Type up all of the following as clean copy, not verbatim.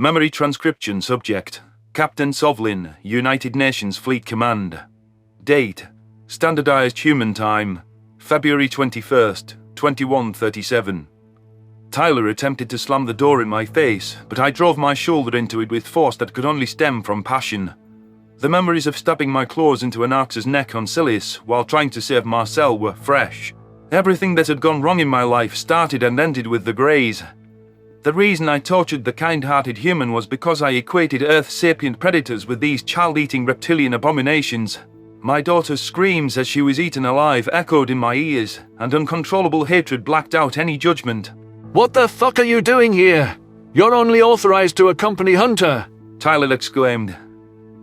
Memory transcription subject. Captain Sovlin, United Nations Fleet Command. Date. Standardized human time. February 21st, 2137. Tyler attempted to slam the door in my face, but I drove my shoulder into it with force that could only stem from passion. The memories of stabbing my claws into an Arx's neck on Silius while trying to save Marcel were fresh. Everything that had gone wrong in my life started and ended with the Greys. The reason I tortured the kind-hearted human was because I equated Earth's sapient predators with these child-eating reptilian abominations. My daughter's screams as she was eaten alive echoed in my ears, and uncontrollable hatred blacked out any judgment. "What the fuck are you doing here? You're only authorized to accompany Hunter," Tyler exclaimed.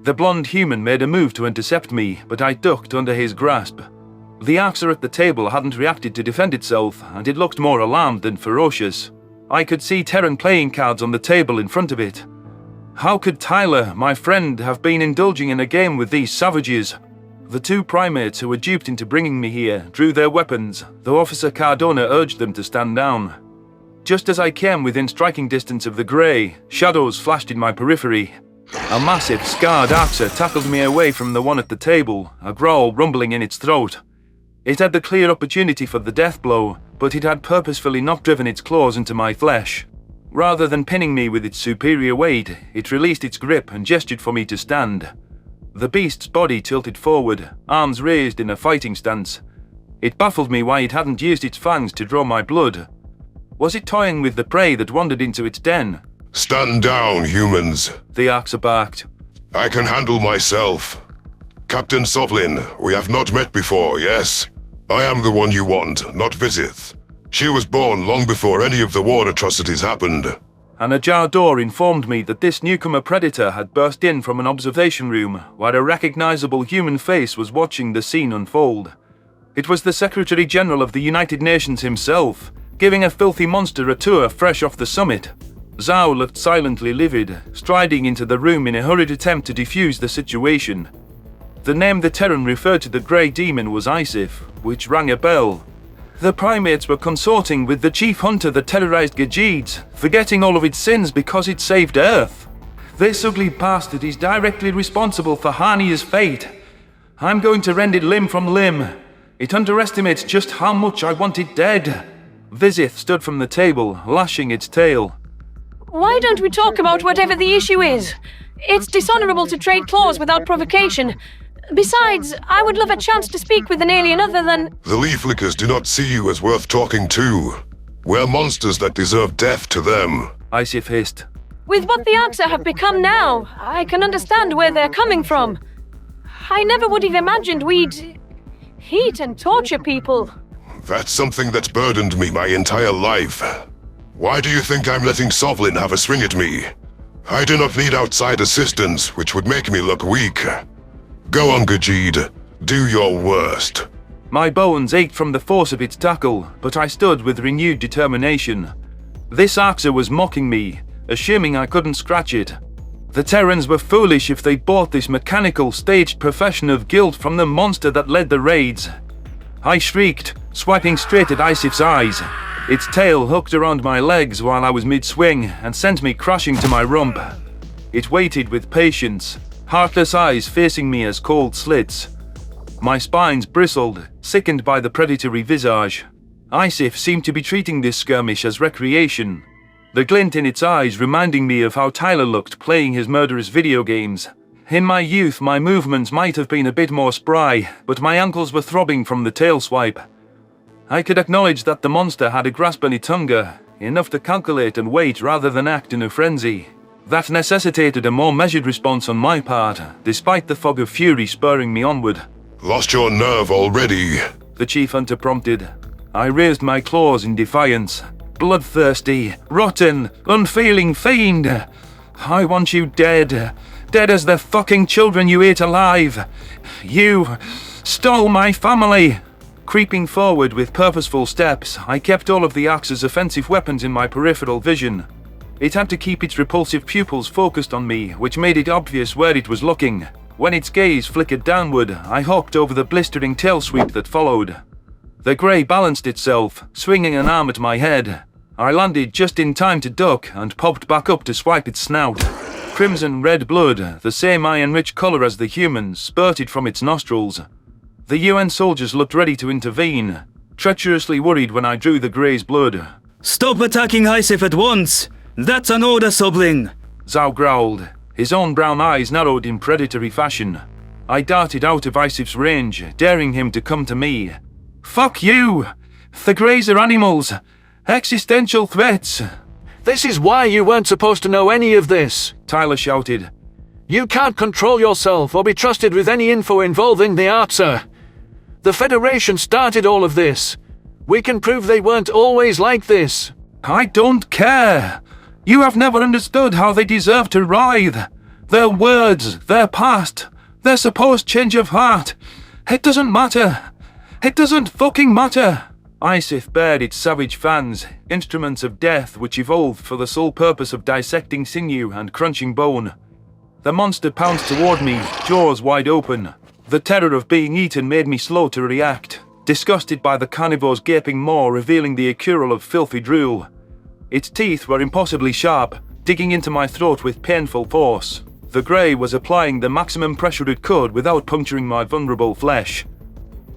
The blonde human made a move to intercept me, but I ducked under his grasp. The Arxa at the table hadn't reacted to defend itself, and it looked more alarmed than ferocious. I could see Terran playing cards on the table in front of it. How could Tyler, my friend, have been indulging in a game with these savages? The two primates who were duped into bringing me here drew their weapons, though Officer Cardona urged them to stand down. Just as I came within striking distance of the Grey, shadows flashed in my periphery. A massive, scarred Arxa tackled me away from the one at the table, a growl rumbling in its throat. It had the clear opportunity for the death blow, but it had purposefully not driven its claws into my flesh. Rather than pinning me with its superior weight, it released its grip and gestured for me to stand. The beast's body tilted forward, arms raised in a fighting stance. It baffled me why it hadn't used its fangs to draw my blood. Was it toying with the prey that wandered into its den? "Stand down, humans," the Arxa barked. "I can handle myself. Captain Sovlin, we have not met before, yes? I am the one you want, not Visith. She was born long before any of the war atrocities happened." An ajar door informed me that this newcomer predator had burst in from an observation room where a recognizable human face was watching the scene unfold. It was the Secretary General of the United Nations himself, giving a filthy monster a tour fresh off the summit. Zhao looked silently livid, striding into the room in a hurried attempt to defuse the situation. The name the Terran referred to the Grey Demon was Isif, which rang a bell. The primates were consorting with the chief hunter that terrorized Gajeeds, forgetting all of its sins because it saved Earth. This ugly bastard is directly responsible for Hania's fate. I'm going to rend it limb from limb. It underestimates just how much I want it dead. Visith stood from the table, lashing its tail. Why don't we talk about whatever the issue is? It's dishonorable to trade claws without provocation. Besides, I would love a chance to speak with an alien other than— The Leaf Lickers do not see you as worth talking to. We're monsters that deserve death to them. Isif hissed. With what the Arxa have become now, I can understand where they're coming from. I never would have imagined we'd heat and torture people. That's something that's burdened me my entire life. Why do you think I'm letting Sovlin have a swing at me? I do not need outside assistance, which would make me look weak. Go on, Gajeed. Do your worst. My bones ached from the force of its tackle, but I stood with renewed determination. This Arxa was mocking me, assuming I couldn't scratch it. The Terrans were foolish if they bought this mechanical, staged profession of guilt from the monster that led the raids. I shrieked, swiping straight at Isif's eyes. Its tail hooked around my legs while I was mid-swing and sent me crashing to my rump. It waited with patience, heartless eyes facing me as cold slits. My spines bristled, sickened by the predatory visage. Isif seemed to be treating this skirmish as recreation, the glint in its eyes reminding me of how Tyler looked playing his murderous video games. In my youth, my movements might have been a bit more spry, but my ankles were throbbing from the tail swipe. I could acknowledge that the monster had a grasp on its hunger, enough to calculate and wait rather than act in a frenzy. That necessitated a more measured response on my part, despite the fog of fury spurring me onward. Lost your nerve already? The chief hunter prompted. I raised my claws in defiance. Bloodthirsty, rotten, unfeeling fiend! I want you dead. Dead as the fucking children you ate alive. You stole my family! Creeping forward with purposeful steps, I kept all of the Arx's offensive weapons in my peripheral vision. It had to keep its repulsive pupils focused on me, which made it obvious where it was looking. When its gaze flickered downward, I hopped over the blistering tail sweep that followed. The Grey balanced itself, swinging an arm at my head. I landed just in time to duck and popped back up to swipe its snout. Crimson red blood, the same iron-rich colour as the humans, spurted from its nostrils. The UN soldiers looked ready to intervene, treacherously worried when I drew the Grey's blood. Stop attacking Isif at once! That's an order, Sobling! Zhao growled, his own brown eyes narrowed in predatory fashion. I darted out of Isif's range, daring him to come to me. Fuck you! The Greys are animals! Existential threats! This is why you weren't supposed to know any of this, Tyler shouted. You can't control yourself or be trusted with any info involving the Arxa. The Federation started all of this. We can prove they weren't always like this. I don't care! You have never understood how they deserve to writhe. Their words, their past, their supposed change of heart. It doesn't matter. It doesn't fucking matter. Isif bared its savage fangs, instruments of death which evolved for the sole purpose of dissecting sinew and crunching bone. The monster pounced toward me, jaws wide open. The terror of being eaten made me slow to react, disgusted by the carnivore's gaping maw revealing the accrual of filthy drool. Its teeth were impossibly sharp, digging into my throat with painful force. The Grey was applying the maximum pressure it could without puncturing my vulnerable flesh.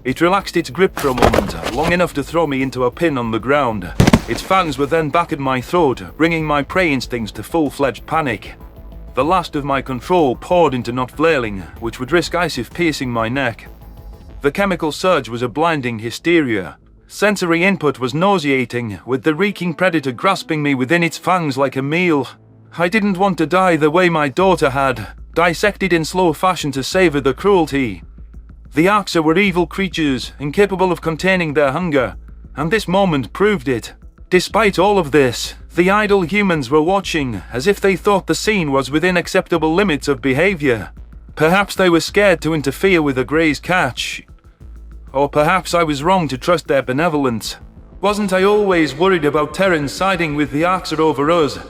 It relaxed its grip for a moment, long enough to throw me into a pin on the ground. Its fangs were then back at my throat, bringing my prey instincts to full-fledged panic. The last of my control poured into not flailing, which would risk Isif piercing my neck. The chemical surge was a blinding hysteria. Sensory input was nauseating, with the reeking predator grasping me within its fangs like a meal. I didn't want to die the way my daughter had, dissected in slow fashion to savor the cruelty. The Arxa were evil creatures, incapable of containing their hunger, and this moment proved it. Despite all of this, the idle humans were watching, as if they thought the scene was within acceptable limits of behavior. Perhaps they were scared to interfere with the Grey's catch. Or perhaps I was wrong to trust their benevolence. Wasn't I always worried about Terrans siding with the Arxa over us?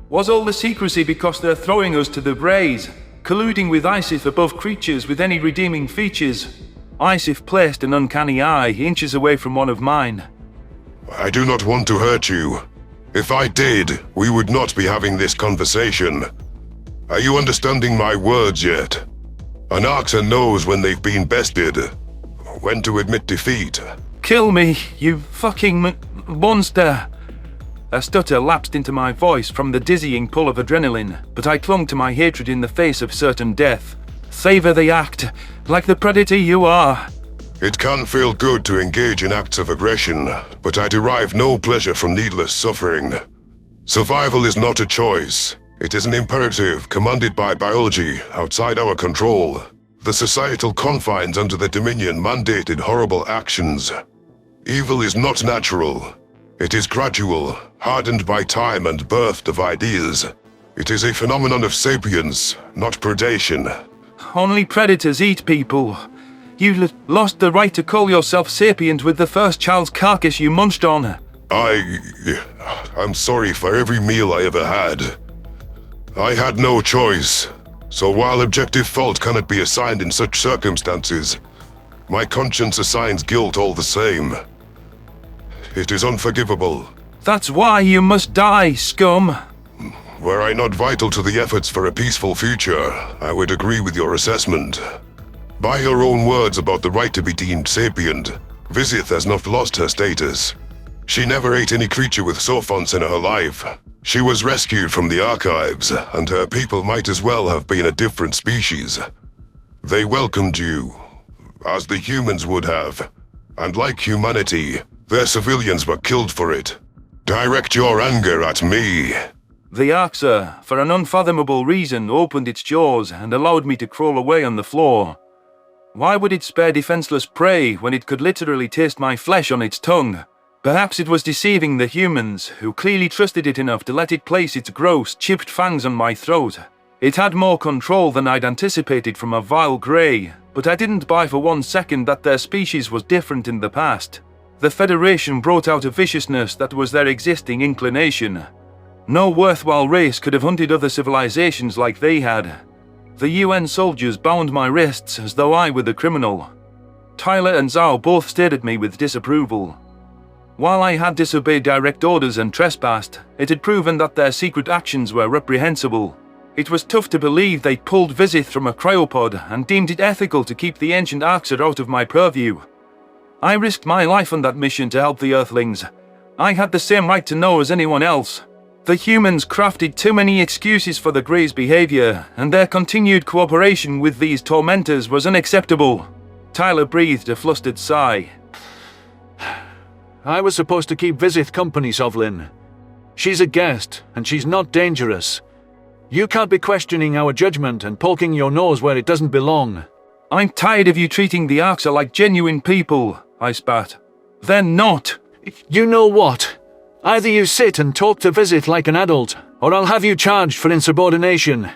Was all the secrecy because they're throwing us to the Greys, colluding with Isif above creatures with any redeeming features? Isif placed an uncanny eye inches away from one of mine. I do not want to hurt you. If I did, we would not be having this conversation. Are you understanding my words yet? An Arxa knows when they've been bested, when to admit defeat. Kill me, you fucking monster! A stutter lapsed into my voice from the dizzying pull of adrenaline, but I clung to my hatred in the face of certain death. Savor the act, like the predator you are. It can feel good to engage in acts of aggression, but I derive no pleasure from needless suffering. Survival is not a choice. It is an imperative commanded by biology outside our control. The societal confines under the Dominion mandated horrible actions. Evil is not natural. It is gradual, hardened by time and birthed of ideas. It is a phenomenon of sapience, not predation. Only predators eat people. You lost the right to call yourself sapient with the first child's carcass you munched on. I'm sorry for every meal I ever had. I had no choice. So while objective fault cannot be assigned in such circumstances, my conscience assigns guilt all the same. It is unforgivable. That's why you must die, scum. Were I not vital to the efforts for a peaceful future, I would agree with your assessment. By your own words about the right to be deemed sapient, Vizith has not lost her status. She never ate any creature with sophons in her life. She was rescued from the archives, and her people might as well have been a different species. They welcomed you, as the humans would have, and like humanity, their civilians were killed for it. Direct your anger at me. The Arxa, for an unfathomable reason, opened its jaws and allowed me to crawl away on the floor. Why would it spare defenseless prey when it could literally taste my flesh on its tongue? Perhaps it was deceiving the humans, who clearly trusted it enough to let it place its gross, chipped fangs on my throat. It had more control than I'd anticipated from a vile Grey, but I didn't buy for 1 second that their species was different in the past. The Federation brought out a viciousness that was their existing inclination. No worthwhile race could have hunted other civilizations like they had. The UN soldiers bound my wrists as though I were the criminal. Tyler and Zhao both stared at me with disapproval. While I had disobeyed direct orders and trespassed, it had proven that their secret actions were reprehensible. It was tough to believe they pulled Visith from a cryopod and deemed it ethical to keep the ancient Arxer out of my purview. I risked my life on that mission to help the Earthlings. I had the same right to know as anyone else. The humans crafted too many excuses for the Greys' behavior, and their continued cooperation with these tormentors was unacceptable. Tyler breathed a flustered sigh. I was supposed to keep Visith company, Sovlin. She's a guest, and she's not dangerous. You can't be questioning our judgment and poking your nose where it doesn't belong. I'm tired of you treating the Arxer like genuine people, I spat. They're not. You know what? Either you sit and talk to Visith like an adult, or I'll have you charged for insubordination.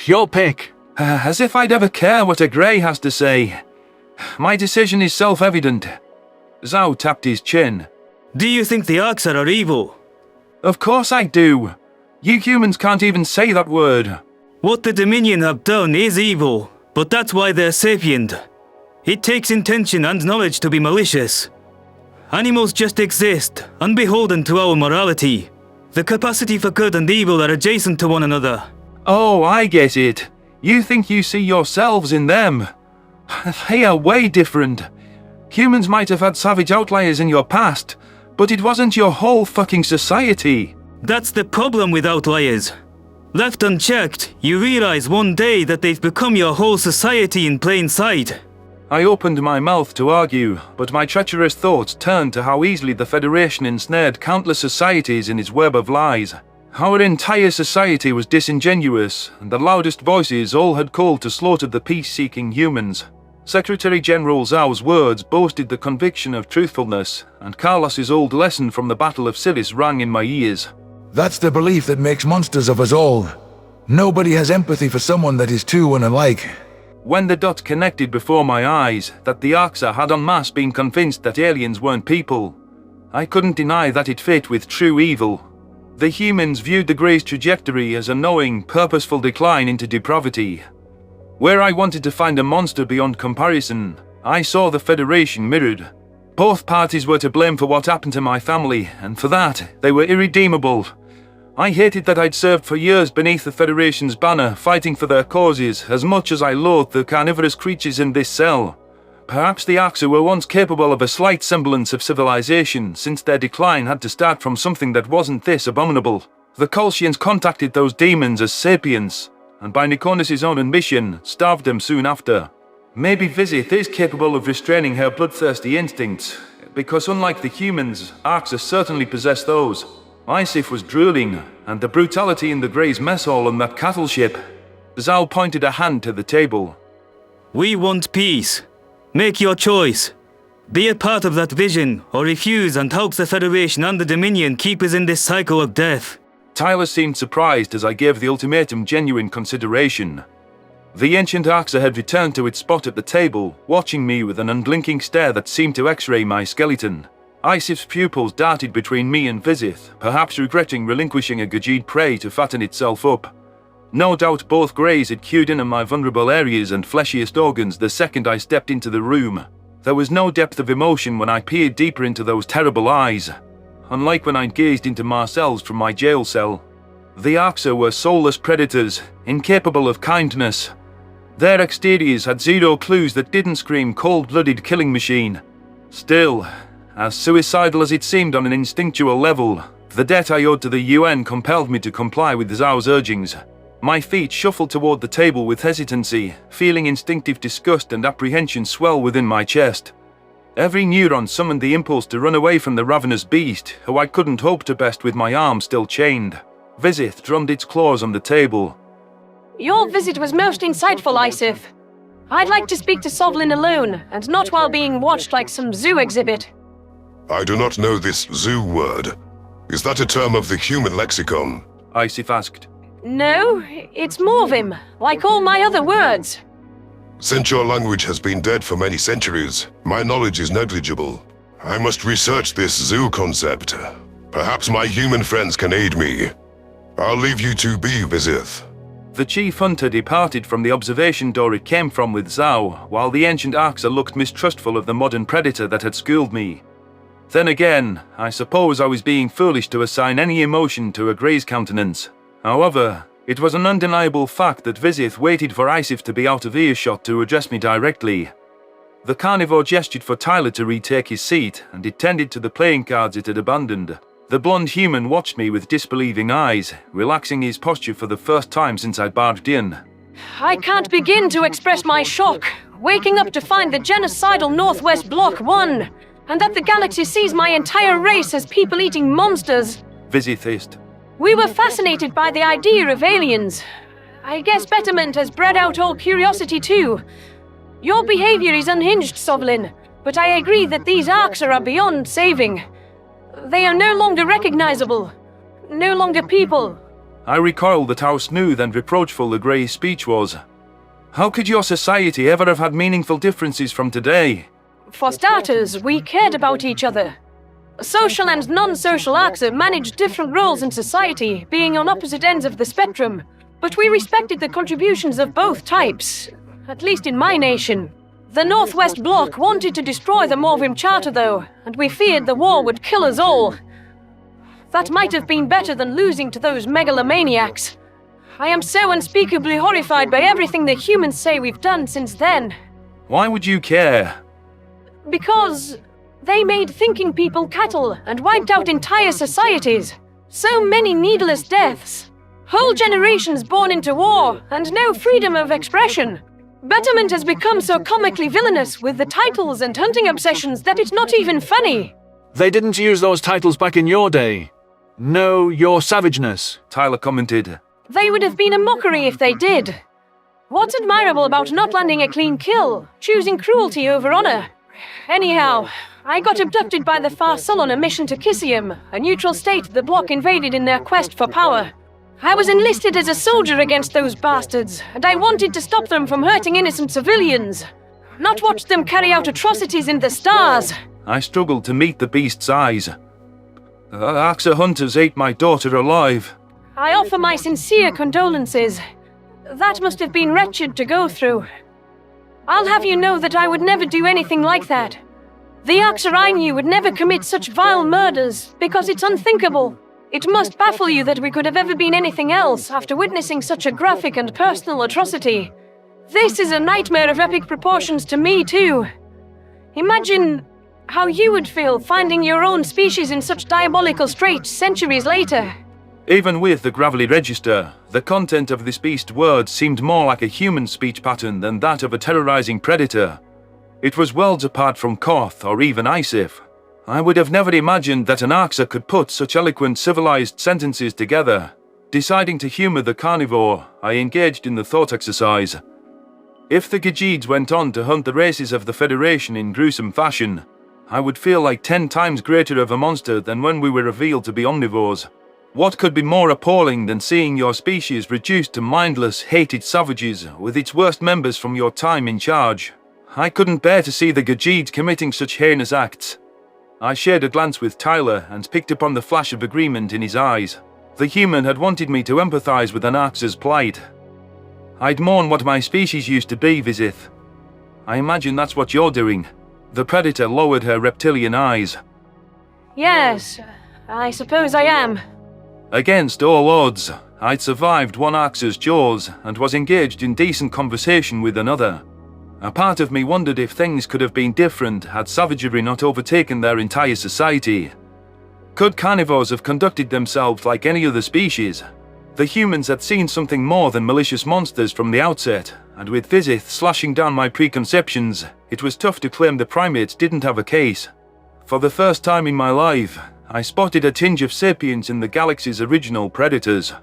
Your pick. As if I'd ever care what a Grey has to say. My decision is self-evident. Zhao tapped his chin. Do you think the Arxer are evil? Of course I do. You humans can't even say that word. What the Dominion have done is evil, but that's why they're sapient. It takes intention and knowledge to be malicious. Animals just exist, unbeholden to our morality. The capacity for good and evil are adjacent to one another. Oh, I get it. You think you see yourselves in them. They are way different. Humans might have had savage outliers in your past, but it wasn't your whole fucking society. That's the problem with outliers. Left unchecked, you realize one day that they've become your whole society in plain sight. I opened my mouth to argue, but my treacherous thoughts turned to how easily the Federation ensnared countless societies in its web of lies. Our entire society was disingenuous, and the loudest voices all had called to slaughter the peace-seeking humans. Secretary-General Zhao's words boasted the conviction of truthfulness, and Carlos's old lesson from the Battle of Silis rang in my ears. That's the belief that makes monsters of us all. Nobody has empathy for someone that is too unlike. When the dots connected before my eyes, that the Arxer had en masse been convinced that aliens weren't people, I couldn't deny that it fit with true evil. The humans viewed the Greys' trajectory as a knowing, purposeful decline into depravity. Where I wanted to find a monster beyond comparison, I saw the Federation mirrored. Both parties were to blame for what happened to my family, and for that, they were irredeemable. I hated that I'd served for years beneath the Federation's banner, fighting for their causes, as much as I loathed the carnivorous creatures in this cell. Perhaps the Arxer were once capable of a slight semblance of civilization, since their decline had to start from something that wasn't this abominable. The Colchians contacted those demons as sapiens, and by Nikonus' own admission, starved them soon after. Maybe Visith is capable of restraining her bloodthirsty instincts, because unlike the humans, Arxer certainly possess those. Isif was drooling, and the brutality in the Greys' mess hall on that cattle ship. Zhao pointed a hand to the table. We want peace. Make your choice. Be a part of that vision, or refuse and help the Federation and the Dominion keep us in this cycle of death. Tyler seemed surprised as I gave the ultimatum genuine consideration. The ancient Arxer had returned to its spot at the table, watching me with an unblinking stare that seemed to x-ray my skeleton. Isif's pupils darted between me and Visith, perhaps regretting relinquishing a Gajid prey to fatten itself up. No doubt both Greys had cued in on my vulnerable areas and fleshiest organs the second I stepped into the room. There was no depth of emotion when I peered deeper into those terrible eyes. Unlike when I'd gazed into Marcel's from my jail cell. The Arxer were soulless predators, incapable of kindness. Their exteriors had zero clues that didn't scream cold-blooded killing machine. Still, as suicidal as it seemed on an instinctual level, the debt I owed to the UN compelled me to comply with Zhao's urgings. My feet shuffled toward the table with hesitancy, feeling instinctive disgust and apprehension swell within my chest. Every neuron summoned the impulse to run away from the ravenous beast, who I couldn't hope to best with my arm still chained. Visith drummed its claws on the table. Your visit was most insightful, Isif. I'd like to speak to Sovlin alone, and not while being watched like some zoo exhibit. I do not know this zoo word. Is that a term of the human lexicon? Isif asked. No, it's Morvim, like all my other words. Since your language has been dead for many centuries, my knowledge is negligible. I must research this zoo concept. Perhaps my human friends can aid me. I'll leave you to be, Visith. The chief hunter departed from the observation door it came from with Zhao, while the ancient Arxer looked mistrustful of the modern predator that had schooled me. Then again, I suppose I was being foolish to assign any emotion to a grey's countenance. However, it was an undeniable fact that Vizith waited for Isif to be out of earshot to address me directly. The carnivore gestured for Tyler to retake his seat, and it tended to the playing cards it had abandoned. The blonde human watched me with disbelieving eyes, relaxing his posture for the first time since I barged in. I can't begin to express my shock, waking up to find the genocidal Northwest Bloc won, and that the galaxy sees my entire race as people-eating monsters. Vizith hissed. We were fascinated by the idea of aliens. I guess Betterment has bred out all curiosity too. Your behavior is unhinged, Sovlin, but I agree that these Arcs are beyond saving. They are no longer recognizable, no longer people. I recoiled at how smooth and reproachful the grey's speech was. How could your society ever have had meaningful differences from today? For starters, we cared about each other. Social and non-social Arcs managed different roles in society, being on opposite ends of the spectrum, but we respected the contributions of both types. At least in my nation. The Northwest Bloc wanted to destroy the Morvim Charter, though, and we feared the war would kill us all. That might have been better than losing to those megalomaniacs. I am so unspeakably horrified by everything the humans say we've done since then. Why would you care? Because they made thinking people cattle and wiped out entire societies. So many needless deaths. Whole generations born into war, and no freedom of expression. Betterment has become so comically villainous with the titles and hunting obsessions that it's not even funny. They didn't use those titles back in your day. Know your savageness, Tyler commented. They would have been a mockery if they did. What's admirable about not landing a clean kill, choosing cruelty over honor? Anyhow, I got abducted by the Far Sul on a mission to Kissium, a neutral state the Bloc invaded in their quest for power. I was enlisted as a soldier against those bastards, and I wanted to stop them from hurting innocent civilians. Not watch them carry out atrocities in the stars. I struggled to meet the beast's eyes. Axa hunters ate my daughter alive. I offer my sincere condolences. That must have been wretched to go through. I'll have you know that I would never do anything like that. The Axa I knew would never commit such vile murders, because it's unthinkable. It must baffle you that we could have ever been anything else after witnessing such a graphic and personal atrocity. This is a nightmare of epic proportions to me, too. Imagine how you would feel finding your own species in such diabolical straits centuries later. Even with the Gravelly Register, the content of this beast's words seemed more like a human speech pattern than that of a terrorizing predator. It was worlds apart from Koth or even Isif. I would have never imagined that an Arxa could put such eloquent, civilized sentences together. Deciding to humor the carnivore, I engaged in the thought exercise. If the Gajeeds went on to hunt the races of the Federation in gruesome fashion, I would feel like 10 times greater of a monster than when we were revealed to be omnivores. What could be more appalling than seeing your species reduced to mindless, hated savages with its worst members from your time in charge? I couldn't bear to see the Gajeeds committing such heinous acts. I shared a glance with Tyler and picked up on the flash of agreement in his eyes. The human had wanted me to empathize with an Arx's plight. I'd mourn what my species used to be, Vizith. I imagine that's what you're doing. The predator lowered her reptilian eyes. Yes, I suppose I am. Against all odds, I'd survived one Arx's jaws and was engaged in decent conversation with another. A part of me wondered if things could have been different had savagery not overtaken their entire society. Could carnivores have conducted themselves like any other species? The humans had seen something more than malicious monsters from the outset, and with Vizith slashing down my preconceptions, it was tough to claim the primates didn't have a case. For the first time in my life, I spotted a tinge of sapience in the galaxy's original predators.